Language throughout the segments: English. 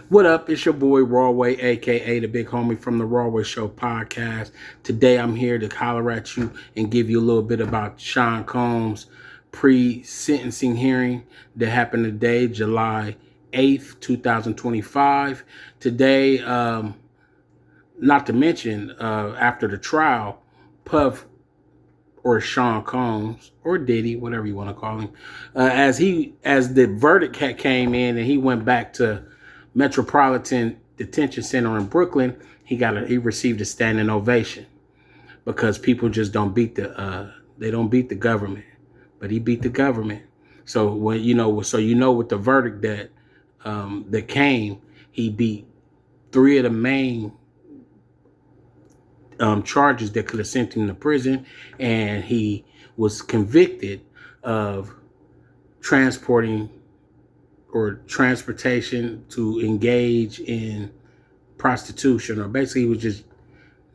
What up? It's your boy Rawway, aka the big homie from the Rawway Show podcast. Today I'm here to holler at you and give you a little bit about Sean Combs' pre-sentencing hearing that happened today, July 8th, 2025. Today, not to mention, after the trial, Puff or Sean Combs or Diddy, whatever you want to call him, as the verdict came in and he went back to Metropolitan Detention Center in Brooklyn, he received a standing ovation because people just don't beat the government, but he beat the government. So with the verdict that came, he beat three of the main charges that could have sent him to prison, and he was convicted of transportation to engage in prostitution, or basically he was just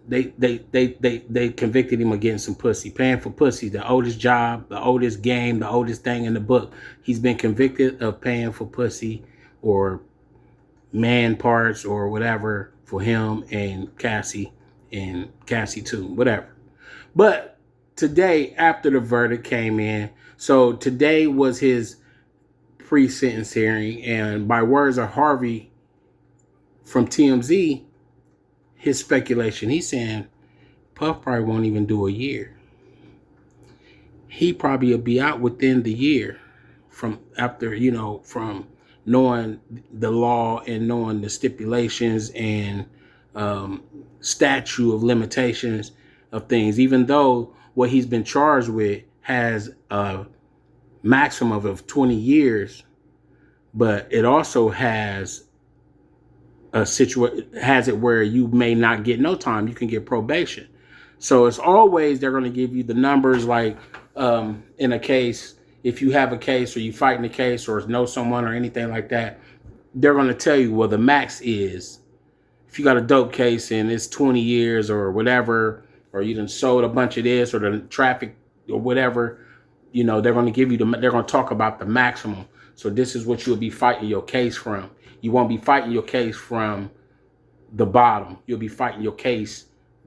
they convicted him of getting some pussy, paying for pussy, the oldest job, the oldest game, the oldest thing in the book. He's been convicted of paying for pussy or man parts or whatever for him and Cassie too, whatever. But today, after the verdict came in, so today was his pre-sentence hearing, and by words of Harvey from TMZ, his speculation, he's saying Puff probably won't even do a year. He probably will be out within the year from knowing the law and knowing the stipulations and statute of limitations of things, even though what he's been charged with has a maximum of 20 years, but it also has it where you may not get no time, you can get probation. So it's always, they're going to give you the numbers, like in a case, if you have a case or you fight in a case or know someone or anything like that, they're going to tell you, well, the max is, if you got a dope case and it's 20 years or whatever, or you done sold a bunch of this or the traffic or whatever, they're going to give you they're going to talk about the maximum. So this is what you'll be fighting your case from. You won't be fighting your case from the bottom. You'll be fighting your case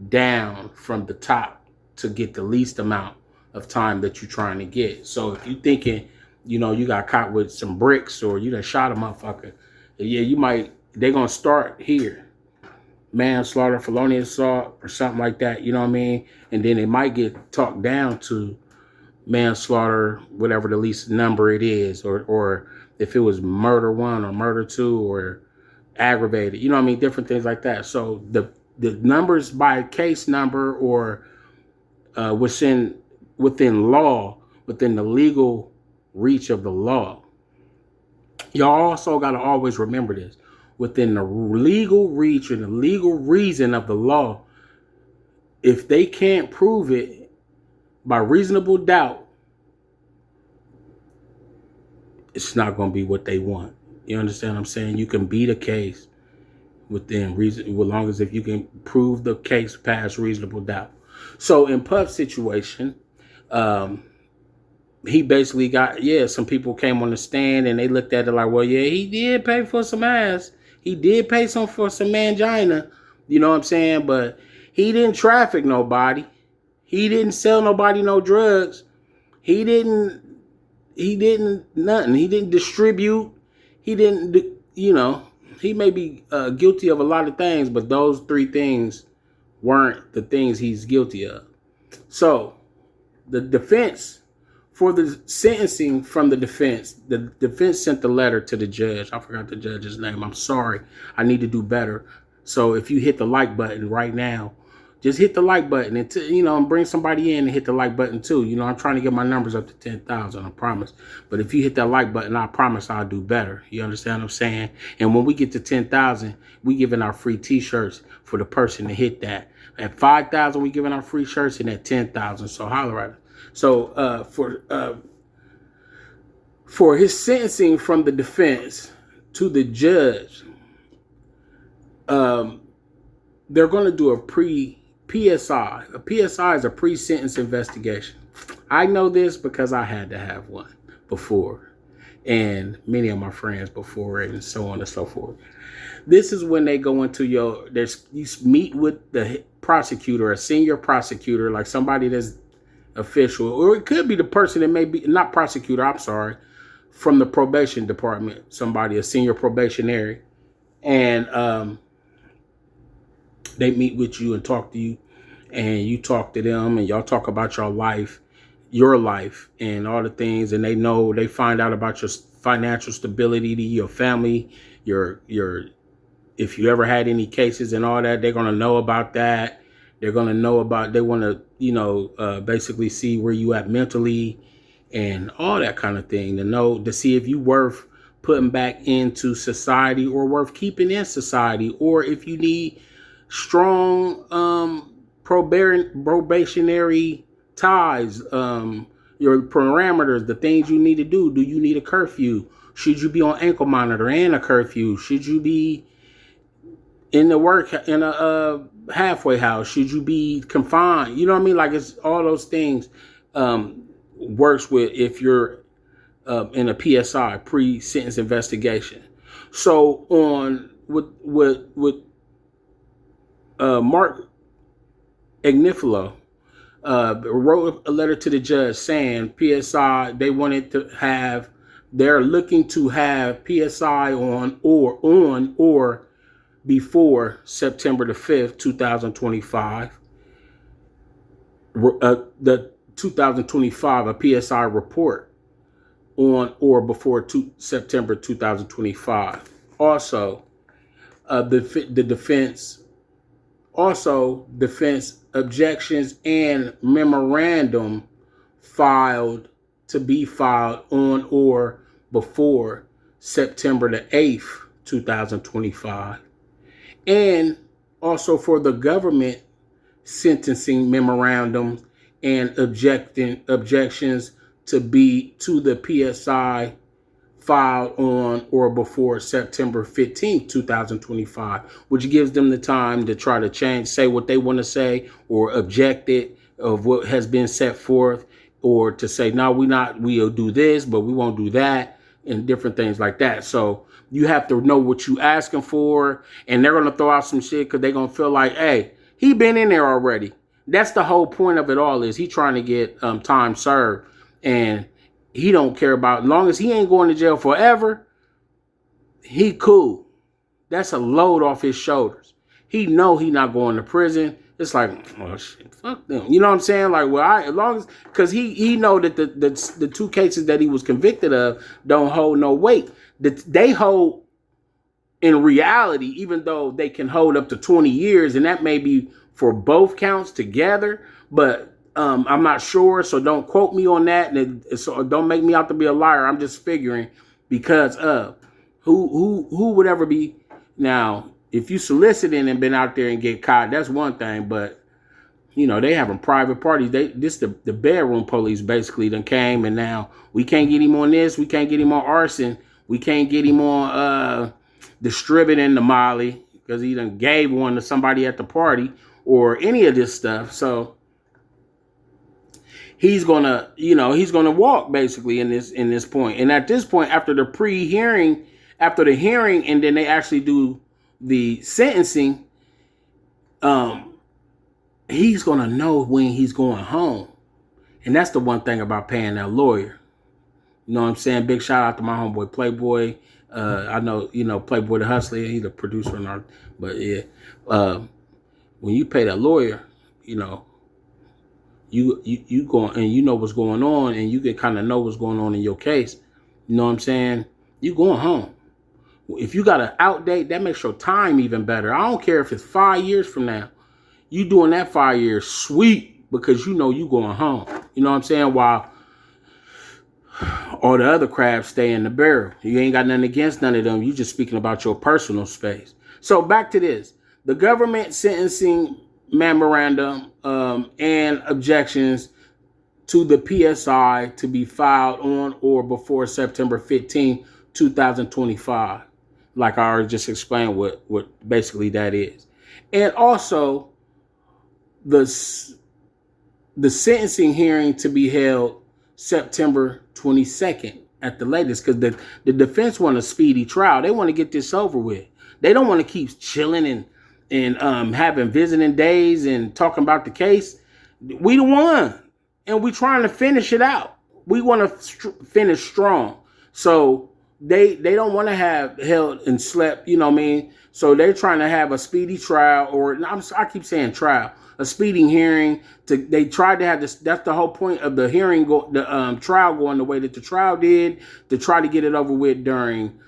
down from the top to get the least amount of time that you're trying to get. So if you're thinking, you got caught with some bricks or you done shot a motherfucker, yeah, they're going to start here. Manslaughter, felonious assault, or something like that, you know what I mean? And then it might get talked down to manslaughter, whatever the least number it is, or if it was murder 1 or murder 2 or aggravated, you know what I mean? Different things like that. So the numbers by case number or within law, within the legal reach of the law. Y'all also got to always remember this. Within the legal reach and the legal reason of the law, if they can't prove it by reasonable doubt, it's not going to be what they want. You understand what I'm saying? You can beat a case within reason, as long as if you can prove the case past reasonable doubt. So in Puff's situation, he basically got, some people came on the stand and they looked at it like, well, yeah, he did pay for some ass. He did pay for some mangina, you know what I'm saying? But he didn't traffic nobody. He didn't sell nobody no drugs. He didn't nothing. He didn't distribute. He didn't, he may be guilty of a lot of things, but those 3 things weren't the things he's guilty of. So the defense, for the sentencing from the defense sent the letter to the judge. I forgot the judge's name. I'm sorry. I need to do better. So if you hit the like button right now, just hit the like button and bring somebody in and hit the like button too. I'm trying to get my numbers up to 10,000, I promise. But if you hit that like button, I promise I'll do better. You understand what I'm saying? And when we get to 10,000, we giving our free t-shirts for the person to hit that. At 5,000, we giving our free shirts, and at 10,000, so holler at us. So for his sentencing from the defense to the judge, they're going to do a PSI. A PSI is a pre-sentence investigation. I know this because I had to have one before. and many of my friends before it, and so on and so forth. This is when they go into you meet with the prosecutor, a senior prosecutor, like somebody that's official, or it could be the person that may be not prosecutor, I'm sorry, from the probation department, somebody, a senior probationary. And they meet with you and talk to you, and you talk to them, and y'all talk about your life, and all the things, and they find out about your financial stability, your family, your if you ever had any cases and all that, they're going to know about that. They're going to know about, they want to, basically see where you at mentally and all that kind of thing, to see if you worth putting back into society or worth keeping in society, or if you need strong probationary ties, your parameters, the things you need to do. Do you need a curfew? Should you be on ankle monitor and a curfew? Should you be in a halfway house? Should you be confined? You know what I mean? Like, it's all those things works with if you're in a PSI, pre-sentence investigation. So on with Mark Agnifilo wrote a letter to the judge saying PSI, they're looking to have PSI on or before September the 5th, 2025. The 2025, a PSI report on or before September 2025. Also, the defense objections and memorandum to be filed on or before September the 8th, 2025. And also for the government sentencing memorandums and objections to the PSI filed on or before September 15th, 2025, which gives them the time to try to say what they want to say, or object it of what has been set forth, or to say, no, we'll do this, but we won't do that, and different things like that. So you have to know what you asking for, and they're going to throw out some shit because they're going to feel like, hey, he been in there already. That's the whole point of it all, is he trying to get time served, and he don't care about, as long as he ain't going to jail forever, he cool. That's a load off his shoulders. He know he not going to prison. It's like, oh shit, fuck them. You know what I'm saying? Like, because he know that the two cases that he was convicted of don't hold no weight. They hold in reality, even though they can hold up to 20 years, and that may be for both counts together, but I'm not sure, so don't quote me on that, and so don't make me out to be a liar. I'm just figuring, because of who would ever be. Now, if you soliciting and been out there and get caught, that's one thing, but they having private parties. The bedroom police basically done came, and now we can't get him on this, we can't get him on arson, we can't get him on distributing the Molly because he done gave one to somebody at the party or any of this stuff. So he's gonna walk basically in this point. And at this point, after the hearing, and then they actually do the sentencing, he's gonna know when he's going home. And that's the one thing about paying that lawyer. You know what I'm saying? Big shout out to my homeboy Playboy. I know, Playboy the Hustler, he's a producer and art, but yeah, when you pay that lawyer, you go and you know what's going on, and you can kind of know what's going on in your case. You know what I'm saying? You going home. If you got an outdate, that makes your time even better. I don't care if it's 5 years from now. You doing that 5 years, sweet, because you going home. You know what I'm saying? While all the other crabs stay in the barrel. You ain't got nothing against none of them. You just speaking about your personal space. So back to this. The government sentencing memorandum and objections to the PSI to be filed on or before September 15, 2025. Like I already just explained what basically that is. And also the sentencing hearing to be held September 22nd, at the latest, because the defense want a speedy trial. They want to get this over with. They don't want to keep chilling and having visiting days and talking about the case. We the one, and we trying to finish it out. We want to finish strong. So they don't want to have held and slept. You know what I mean? So they're trying to have a speedy trial, or I keep saying trial, a speeding hearing. They tried to have this. That's the whole point of the hearing, trial going the way that the trial did, to try to get it over with during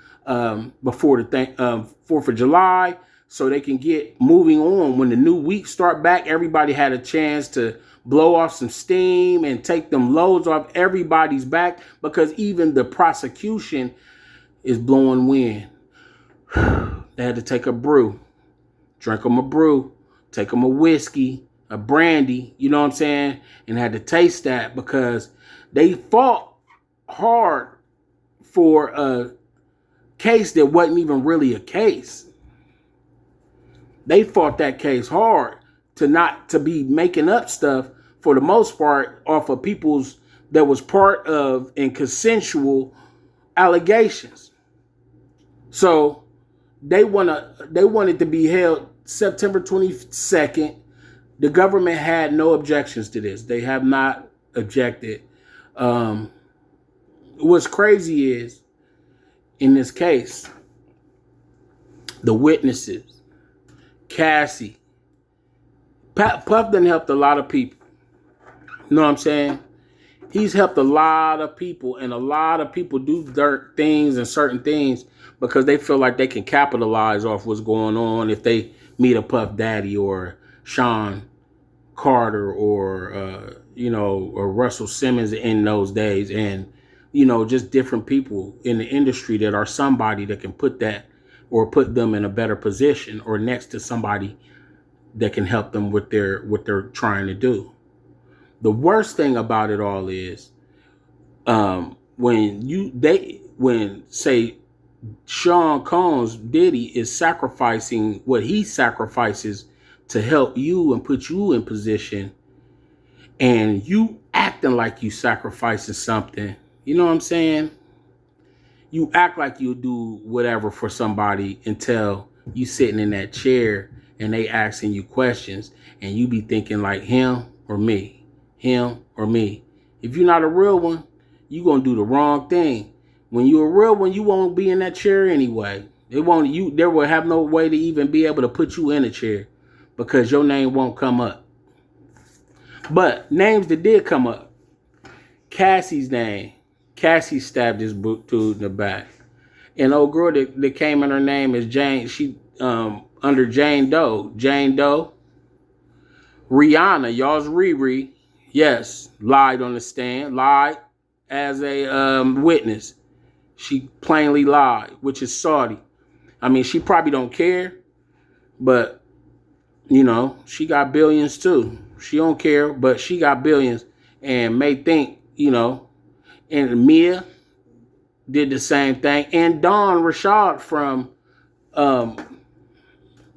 before the 4th of July, so they can get moving on. When the new week start back, everybody had a chance to blow off some steam and take them loads off everybody's back, because even the prosecution is blowing wind. They had to take a brew, drink them a brew, take them a whiskey, a brandy, you know what I'm saying? And had to taste that, because they fought hard for a case that wasn't even really a case. They fought that case hard to be making up stuff, for the most part, off of people's that was part of and consensual allegations. So they wanted to be held September 22nd. The government had no objections to this. They have not objected. What's crazy is, in this case, the witnesses, Cassie, Puff done helped a lot of people. You know what I'm saying? He's helped a lot of people, and a lot of people do dirt things and certain things because they feel like they can capitalize off what's going on if they meet a Puff Daddy or Sean Carter or or Russell Simmons in those days, and just different people in the industry that are somebody that can put them in a better position, or next to somebody that can help them with what they're trying to do. The worst thing about it all is when say Sean Combs Diddy is sacrificing what he sacrifices to help you and put you in position, and you acting like you sacrificing something. You know what I'm saying? You act like you'll do whatever for somebody until you sitting in that chair and they asking you questions, and you be thinking like, him or me, him or me. If you're not a real one, you gonna do the wrong thing. When you're a real one, you won't be in that chair anyway. There will have no way to even be able to put you in a chair, because your name won't come up. But names that did come up, Cassie's name. Cassie stabbed this dude in the back. And old girl that came in her name is Jane. She under Jane Doe. Jane Doe. Rihanna, y'all's Riri. Yes, lied on the stand. Lied as a witness. She plainly lied, which is Saudi. I mean, she probably don't care, but she got billions too. She don't care, but she got billions, and may think, and Mia did the same thing. And Dawn Rashad from,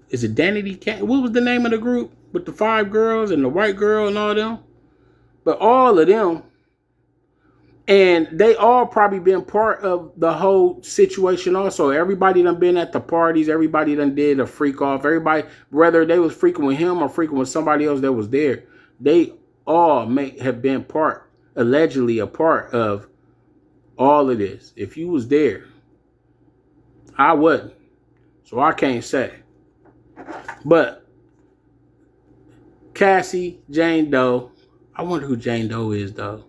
is it Danity Cat? What was the name of the group with the 5 girls and the white girl and all them? But all of them, and they all probably been part of the whole situation also. Everybody done been at the parties. Everybody done did a freak off. Everybody, whether they was freaking with him or freaking with somebody else that was there, they all may have been allegedly a part of all of this. If you was there, I wasn't. So I can't say. But Cassie, Jane Doe, I wonder who Jane Doe is though.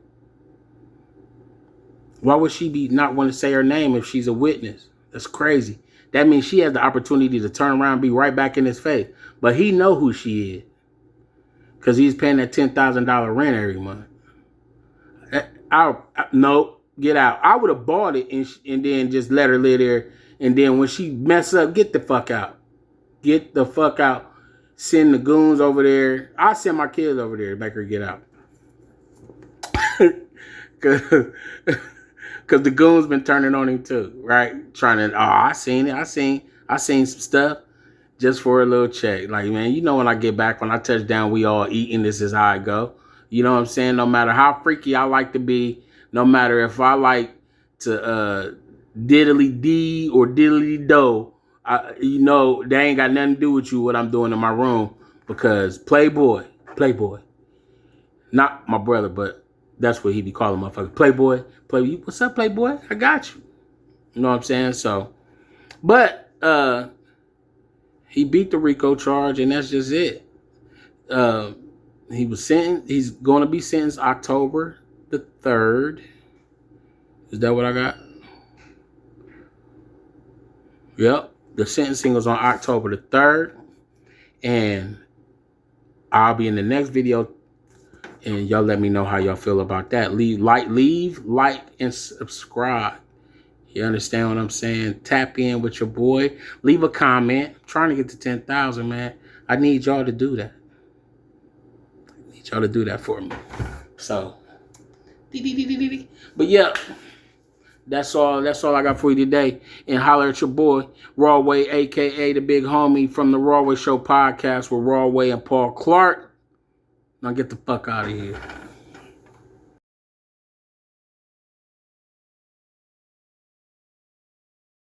Why would she not want to say her name if she's a witness? That's crazy. That means she has the opportunity to turn around and be right back in his face. But he know who she is, because he's paying that $10,000 rent every month. No, get out. I would have bought it and then just let her live there. And then when she mess up, get the fuck out. Get the fuck out. Send the goons over there. I'll send my kids over there to make her get out. Because the goons been turning on him too, right? Trying to, I seen it. I seen some stuff just for a little check. Like, man, when I get back, when I touch down, we all eating. This is how I go. You know what I'm saying? No matter how freaky I like to be, no matter if I like to diddly dee or diddly do, they ain't got nothing to do with you what I'm doing in my room, because Playboy, not my brother, but that's what he be calling motherfucker. Playboy. What's up, Playboy? I got you. You know what I'm saying? So, but he beat the RICO charge, and that's just it. He was sentenced. He's going to be sentenced October the 3rd. Is that what I got? Yep. The sentencing was on October the 3rd. And I'll be in the next video. And y'all let me know how y'all feel about that. Leave, like, and subscribe. You understand what I'm saying? Tap in with your boy. Leave a comment. I'm trying to get to 10,000, man. I need y'all to do that. I need y'all to do that for me. So, but yeah, that's all I got for you today. And holler at your boy, Rawway, a.k.a. the big homie from the Rawway Show podcast with Rawway and Paul Clark. Now get the fuck out of here.